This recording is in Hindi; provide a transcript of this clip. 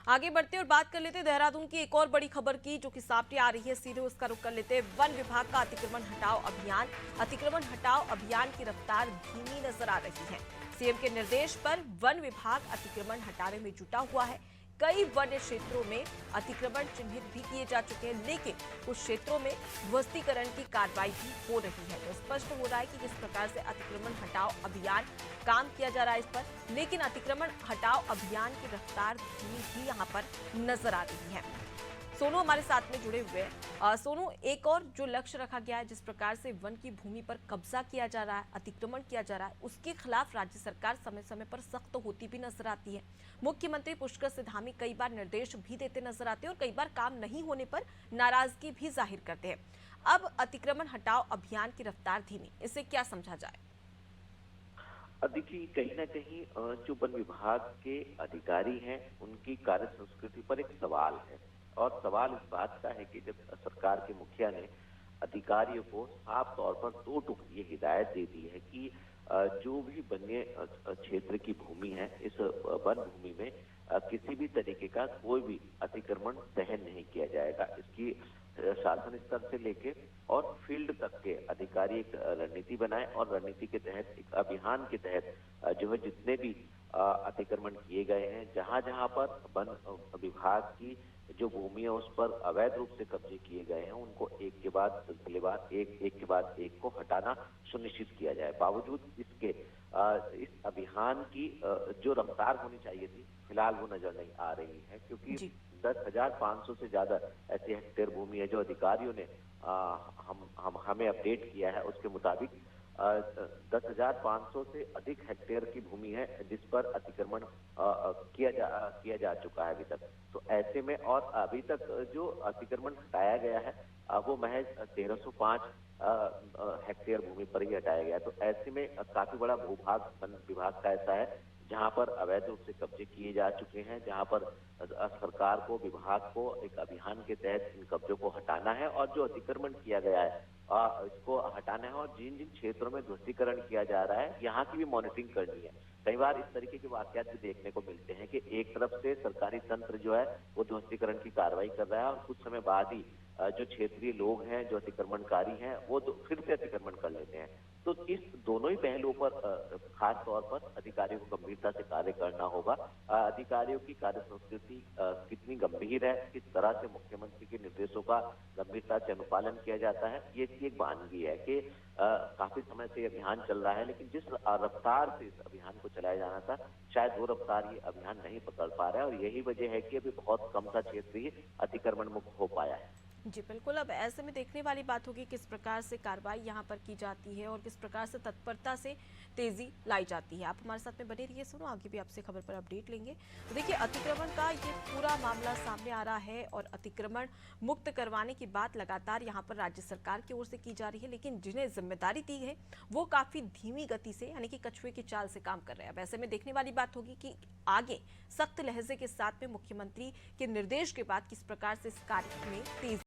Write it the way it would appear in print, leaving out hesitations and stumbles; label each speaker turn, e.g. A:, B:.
A: आगे बढ़ते और बात कर लेते देहरादून की एक और बड़ी खबर की, जो कि सामने आ रही है। सीधे उसका रुख कर लेते। वन विभाग का अतिक्रमण हटाओ अभियान की रफ्तार धीमी नजर आ रही है। सीएम के निर्देश पर वन विभाग अतिक्रमण हटाने में जुटा हुआ है। कई वन्य क्षेत्रों में अतिक्रमण चिन्हित भी किए जा चुके हैं, लेकिन कुछ क्षेत्रों में ध्वस्तीकरण की कार्रवाई भी हो रही है। तो स्पष्ट हो रहा है कि किस प्रकार से अतिक्रमण हटाओ अभियान काम किया जा रहा है इस पर, लेकिन अतिक्रमण हटाओ अभियान की रफ्तार धीमी भी यहाँ पर नजर आ रही है। सोनू हमारे साथ में जुड़े हुए हैं। सोनू, एक और जो लक्ष्य रखा गया है, जिस प्रकार से वन की भूमि पर कब्जा किया जा रहा है, अतिक्रमण किया जा रहा है, उसके खिलाफ राज्य सरकार समय समय पर सख्त होती भी नजर आती है। मुख्यमंत्री पुष्कर सिंह धामी कई बार निर्देश भी देते नजर आते हैं और कई बार काम नहीं होने पर नाराजगी भी जाहिर करते हैं। अब अतिक्रमण हटाओ अभियान की रफ्तार धीमी, इसे क्या समझा जाए?
B: देखिए, कहीं ना कहीं जो वन विभाग के अधिकारी हैं उनकी कार्य संस्कृति पर एक सवाल है। और सवाल इस बात का है कि जब सरकार के मुखिया ने अधिकारियों को साफ तौर पर दो टूक ये हिदायत दे दी है कि जो भी वन्य क्षेत्र की भूमि है, इस वन भूमि में किसी भी तरीके का कोई भी अतिक्रमण सहन नहीं किया जाएगा। इसकी शासन स्तर से लेके और फील्ड तक के अधिकारी एक रणनीति बनाए और रणनीति के तहत एक अभियान के तहत जो है जितने भी अतिक्रमण किए गए हैं, जहां जहां पर वन विभाग की जो भूमि है उस पर अवैध रूप से कब्जे किए गए हैं, उनको एक के बाद सिलसिलेवार एक के बाद एक को हटाना सुनिश्चित किया जाए। बावजूद इसके इस अभियान की जो रफ्तार होनी चाहिए थी, फिलहाल वो नजर नहीं आ रही है, क्योंकि 10,500 से ज्यादा ऐसी हेक्टेयर भूमि है जो अधिकारियों ने हमें अपडेट किया है। उसके मुताबिक 10,500 से अधिक हेक्टेयर की भूमि है जिस पर अतिक्रमण किया जा चुका है अभी तक। तो ऐसे में और अभी तक जो अतिक्रमण हटाया गया है वो महज 1305 हेक्टेयर भूमि पर ही हटाया गया है। तो ऐसे में काफी बड़ा भूभाग वन विभाग का ऐसा है जहां पर अवैध रूप से कब्जे किए जा चुके हैं, जहां पर सरकार को, विभाग को एक अभियान के तहत इन कब्जों को हटाना है और जो अतिक्रमण किया गया है इसको हटाना है। और जिन जिन क्षेत्रों में ध्वस्तीकरण किया जा रहा है, यहाँ की भी मॉनिटरिंग करनी है। कई बार इस तरीके के वाकयात भी देखने को मिलते हैं कि एक तरफ से सरकारी तंत्र जो है वो ध्वस्तीकरण की कार्रवाई कर रहा है और कुछ समय बाद ही जो क्षेत्रीय लोग हैं, जो अतिक्रमणकारी हैं, वो फिर से अतिक्रमण कर लेते हैं। तो इस दोनों ही पहलुओं पर खास तौर पर अधिकारियों को गंभीरता से कार्य करना होगा। अधिकारियों की कार्य संस्कृति कितनी गंभीर है, किस तरह से मुख्यमंत्री के निर्देशों का गंभीरता से अनुपालन किया जाता है, ये इसकी एक वानगी है कि काफी समय से अभियान चल रहा है, लेकिन जिस रफ्तार से इस अभियान को चलाया जाना था, शायद वो रफ्तार ये अभियान नहीं पकड़ पा रहा है। और यही वजह है कि अभी बहुत कम सा क्षेत्र ही अतिक्रमण मुक्त हो पाया है।
A: जी बिल्कुल। अब ऐसे में देखने वाली बात होगी किस प्रकार से कार्रवाई यहाँ पर की जाती है और किस प्रकार से तत्परता से तेजी लाई जाती है। आप हमारे साथ में बने रहिए। सुनो, आगे भी आपसे खबर पर अपडेट लेंगे। तो देखिए, अतिक्रमण का ये पूरा मामला सामने आ रहा है और अतिक्रमण मुक्त करवाने की बात लगातार यहाँ पर राज्य सरकार की ओर से की जा रही है, लेकिन जिन्हें जिम्मेदारी दी है वो काफी धीमी गति से, यानी कि कछुए की चाल से काम कर रहे हैं। अब ऐसे में देखने वाली बात होगी कि आगे सख्त लहजे के साथ में मुख्यमंत्री के निर्देश के बाद किस प्रकार से इस कार्य में तेजी